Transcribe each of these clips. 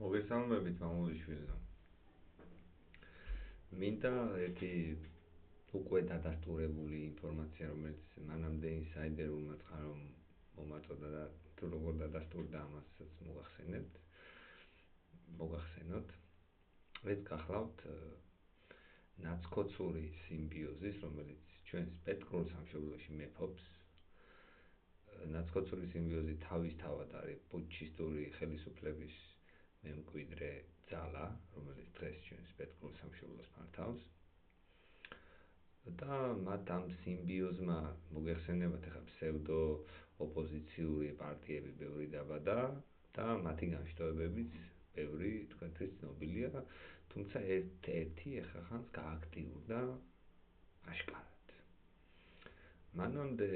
მოგესალმებით მამულიშვილო. მინდა ერთი უკვე დადასტურებული ინფორმაცია, რომელიც მანამდე ინსაიდერულმა წყარომ მომაწოდა და თუ როგორ დადასტურდა ამასაც მოგახსენოთ. ეს გახლავთ ნაცკოცური სიმბიოზის, რომელიც ჩვენს პეტრულ სამშობლოში მეფობს. ნაცკოცური სიმბიოზი თავისთავად არის პუტჩისტური ხელისუფლების მემკვიდრე ძალა, რომელიც დღეს ჩვენს პეტრულ სამშობლოს მართავს. და მათ ამ სიმბიოზმა მოგეხსენებათ ახლა ფსევდო ოპოზიციური პარტიები ბევრი დაბადა და მათი განშტოებებიც ბევრი თქვენთვის ცნობილია, თუმცა ერთ-ერთი ახლა ხანს გააქტიურდა აშკარად. მანამდე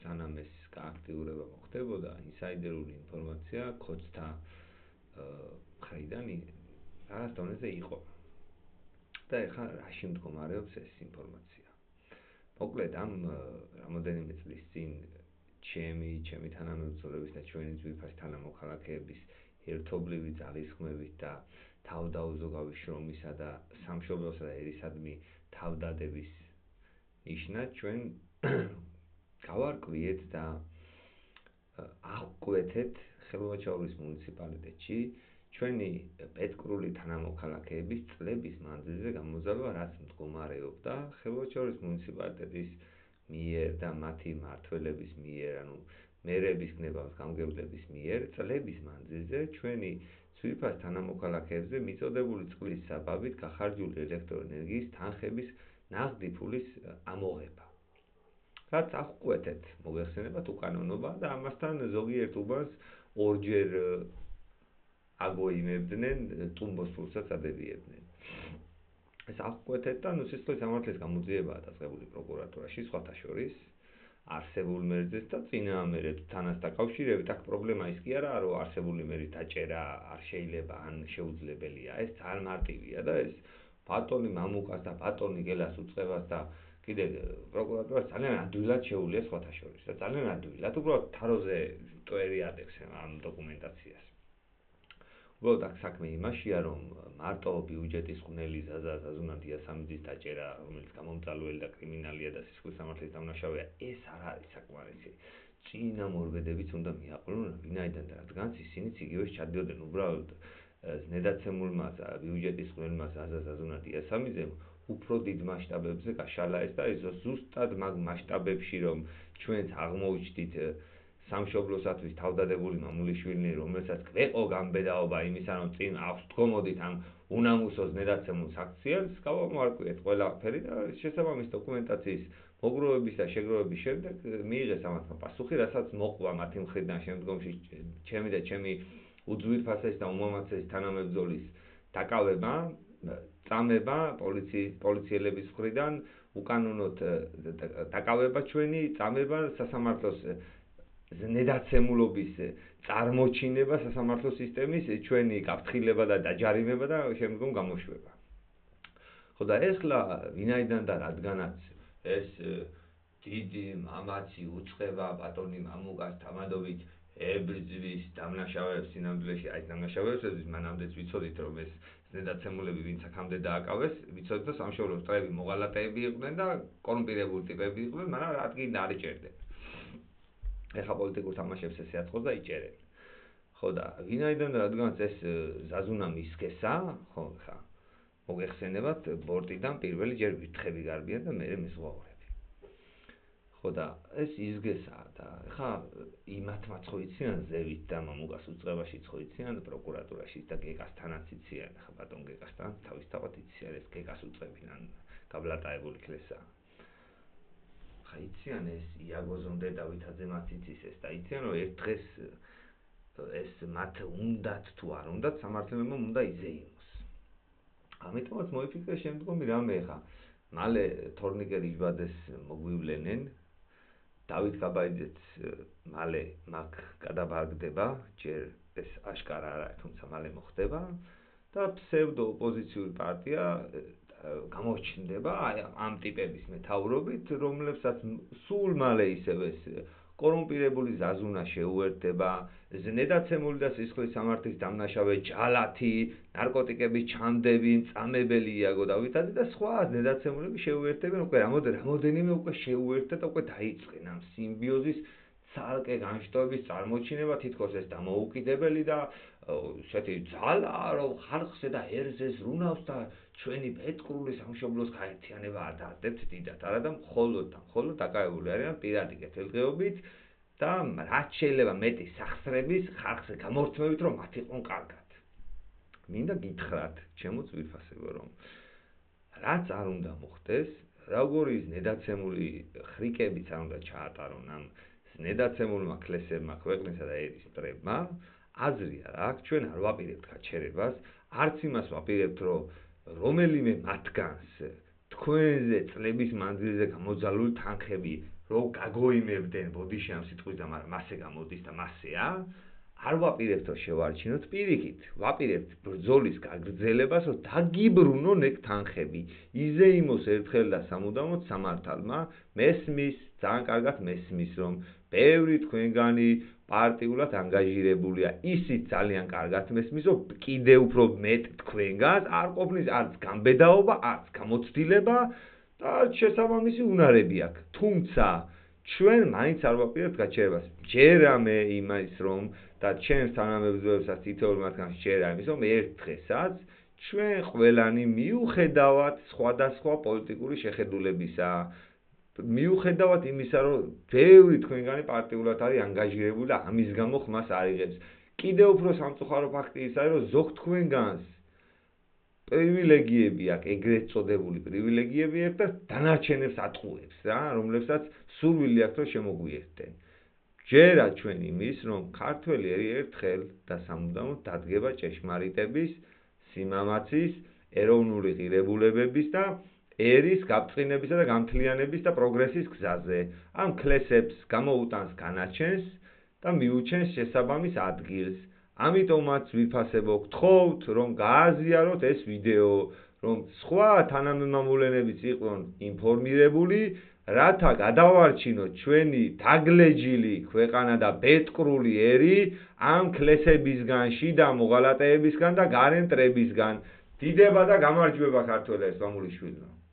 სანამ ეს გააქტიურება მოხდებოდა, ინსაიდერული ინფორმაცია ქოცთა მხრიდან რაღაც დონეზე იყო. და ეხლა რაში მდგომარეობს ეს ინფორმაცია? მოკლედ ამ რამოდენიმე წლის წინ ჩემი თანამებრძოლების და ჩვენი ძვირფას თანამოქალაქეების ერთობლივი ძალისხმევით და თავდაუზოგავი შრომისა და სამშობლოსა და ერისადმი თავდადების ნიშნად ჩვენ გავარკვიეთ და აღკვეთეთ ხელვაჩაურის მუნიციპალიტეტში ჩვენი პეტრული თანამოქალაქეების წლების მანძილზე გამოზარვა, რაც მდგომარეობდა ხელვაჩაურის მუნიციპალიტეტის მიერ და მათი მმართველების მიერ, ანუ მერების გამგებლების მიერ წლების მანძილზე ჩვენი ძვირფას თანამოქალაქეებზე მიწოდებული წყლის საბაბით გახარჯული ელექტროენერგიის თანხების ნაღდი ფულის ამოღება. რაც აღკვეთეთ, მოგეხსენებათ უკანონობა და ამასთან ზოგიერთ უბანს ორჯერ აგოიმებდნენ, ტუმბოს ფულსაც ადებიებდნენ. ეს აღკვეთეთ და სისხლის სამართლის გამოძიებაა დაწყებული პროკურატურაში, სხვათა შორის არსებული მერზეც და წინააღმდეგთან დაკავშირებით. აქ პრობლემა ის კი არაა, რომ არსებული მერის დაჭერა არ შეიძლება ან შეუძლებელია. ეს ძალიან მარტივია და ეს ბატონი მამუკას და ბატონი გელას უწყებას და კიდე პროკურატურას ძალიან ადვილად შეუძლია სხვათა შორის და ძალიან ადვილად უბრალოდ თაროზე ტვერი ადევს ამ დოკუმენტაციას. უბრალოდ აქ საქმე იმაშია, რომ მარტო ბიუჯეტის ყვნელი ზაზუნა დიასამიძის დაჭერა, რომელიც გამომწვეული და კრიმინალია და სისხლის სამართლის დამნაშავეა, ეს არ არის საკმარისი. წინამორბედებიც უნდა მიაყოლონ, ვინაიდან და რადგანაც ისინიც იგივე ჩადიოდნენ უბრალოდ ზნედაცემულმა ბიუჯეტის ყვნელმა ზაზუნა დიასამიძემ უფრო დიდ მასშტაბებზე გაშალა ეს და ეს ზუსტად მაგ მასშტაბებში, რომ ჩვენც აღმოუჩდით სამშობლოსათვის თავდადებული მამულიშვილი, რომელსაც კვეყო გამბედაობა იმისა, რომ წინ აქვს დგომოდით ამ უნამუსო ზნედაცემულ აქციას, გავამოარკვიეთ ყველაფერი და შესაბამის დოკუმენტაციის მოგროვების და შეგროვების შემდეგ მიიღეს ამათმა პასუხი, რასაც მოყვა მათი მხრიდან შემდგომში ჩემი და ჩემი უძვირფასეს და უმამაცეს თანამებრძოლის დაკავება, წამება პოლიციელების მხრიდან, უკანონოდ დაკავება ჩვენი, წამება სასამართლოს ზნედაცემულობის წარმოჩინება სასამართლო სისტემის, ჩვენი გაფრთხილება და დაჯარიმება და შემდგომ გამოშვება. ხო და ეხლა ვინაიდან და რადგანაც ეს დიდი მამაცი უწყება ბატონი მამუკას თამადობით ებრძვის დამნაშავეებს სინამდვილეში, აი დამნაშავეებს მანამდეც ვიცოდით, რომ ეს ზნედაცემულები ვინც აქამდე დააკავეს, ვიცოდით, რომ სამშობლოს წლები მოღალატეები იყვნენ და კორუმპირებული ტიპები იყვნენ, მაგრამ რადგან არ იჭერდნენ. ეხა პოლიტიკურ თამაშებს ესე აწყობს და იჭერენ. ხო და ვინაიდან და რადგანაც ეს ზაზუნა მისქესა, ხო ხა მოგეხსენებათ ბორტიდან პირველი ჯერ ვირთხები გარბიან და მერე მეზღვაურები. ხო და ეს ისგესა და ხა იმათმა ცხოიციან ზევით და მამუკას უწყებაში ცხოიციან პროკურატურაში და გეკასთანაც იციან, ხა ბატონ გეკასთან თავისთავად იციან ეს გეკას უწყებიდან გაბლატაებული ქლესა. იციან ეს იაგოზონ და დავითაძე მათ იცის ეს და იციან რომ ერთ დღეს ეს მათ უნდათ თუ არ უნდათ სამართლებმა უნდა იზეიმოს. ამიტომაც მოიფიქრეს შემდგომი რამე ხა მალე თორნიკე იჯბადეს მოგვივლენენ დავით გაბაიძეც მალე მაგ გადაბარგდება ჯერ ეს აშკარა არა თუმცა მალე მოხდება და ფსევდო ოპოზიციური პარტია გამოჩნდება ამ ტიპების მეთაურობით, რომლებსაც სულ მალე ისევ ეს კორუმპირებული ზაზუნა შეუერთდება, ზნედაცემული და სისხლის სამართლის დამნაშავე ჯალათი, ნარკოტიკების ჩამდები, მწამებელი იაგო დავითაძე და სხვა ზნედაცემულები შეუერთებენ, უკვე რამოდენიმე უკვე შეუერთდა და უკვე დაიწყენ ამ სიმბიოზის ცალკე განშტოების წარმოჩინება, თითქოს ეს დამოუკიდებელი და ესეთი ძალა, რომ ხალხზე და ერზე ზრუნავს და ჩვენი პეტრული სამშობლოს გაერთიანება არ დაძებთ დიდად, არა და მხოლოდ დაკავებული არიან პირადი კეთილდღეობით და რაც შეიძლება მეტი სახსრების ხალხზე გამორთმევით, რომ მათ იყვნენ კარგად. მინდა გითხრათ, ჩემო ძვირფასებო, რომ რაც არ უნდა მოხდეს, როგორი ზნედაცემული ხრიკებიც არ უნდა ჩაატარონ ამ ზნედაცემულმა ქლესებმა ქვეყნისა და ერის მტრებმა, აზრი არ აქვს, ჩვენ არ ვაპირებთ გაჩერებას, არც იმას ვაპირებთ, რომ რომელიმე მათგანს თქვენზე წლების მანძილზე გამოძალული თანხები რო გაგოიმებდნენ ბოდიში ამ სიტყვის და მაგრამ მასე გამოდის და მასეა, არ ვაპირებთ რომ შევარჩინოთ პირიქით, ვაპირებთ ბრძოლის გაგრძელებას, რომ დაგიბრუნონ ეგ თანხები, იზეიმოს ერთხელ და სამუდამოდ სამართალმა, მესმის, ძალიან კარგად მესმის, რომ ბევრი თქვენგანი პარტიულად ანგაჟირებულია, ისიც ძალიან კარგად მესმის, რომ კიდევ უფრო მეტ თქვენგანს არ ყოფნის არც გამბედაობა, არც გამოცდილება და შესაბამისი უნარები აქვს. თუმცა ჩვენ მაინც არ ვაპირებთ გაჩერებას. ჯერამე იმის რომ და ჩემს თანამებრძოლებსაც თითოეულ მათგანს ჯერა იმის რომ ერთ დღესაც ჩვენ ყველანი მიუხედავად სხვადასხვა პოლიტიკური შეხედულებისა, მიუხედავად იმისა, რომ ბევრი თქვენგანი პარტიულად არის ანგაჟირებული და ამის გამო ხმას არ იღებს. კიდევ უფრო სამწუხარო ფაქტი ის არის, რომ ზოგ თქვენგანს პრივილეგიები აქვს, ეგრეთ წოდებული პრივილეგიები აქვს და დანარჩენებს ატყუებს რა, რომლებსაც სურვილი აქვს რომ შემოგვიერთდნენ. ჯერა ჩვენ იმის, რომ ქართველი ერთხელ და სამუდამოდ დადგება ჭეშმარიტების, სიმამაცის, ეროვნული ღირებულებების და ერის გაბწყინებისა და გამთლიანების და პროგრესის გზაზე. ამ ქლესებს გამოუტანს განაჩენს და მიუჩენს შესაბამის ადგილს. ამიტომაც ვიფასებო გთხოვთ, რომ გააზიაროთ ეს ვიდეო, რომ სხვა თანამემამულენებიც იყვნენ ინფორმირებული, რათა გადავარჩინოთ ჩვენი დაგლეჯილი ქვეყანა და ბედკრული ერი ამ ქლესებისგან, შიდა მოღალატეებისგან და გარე მტრებისგან. დიდება და გამარჯვება ქართველებს, მამულიშვილო.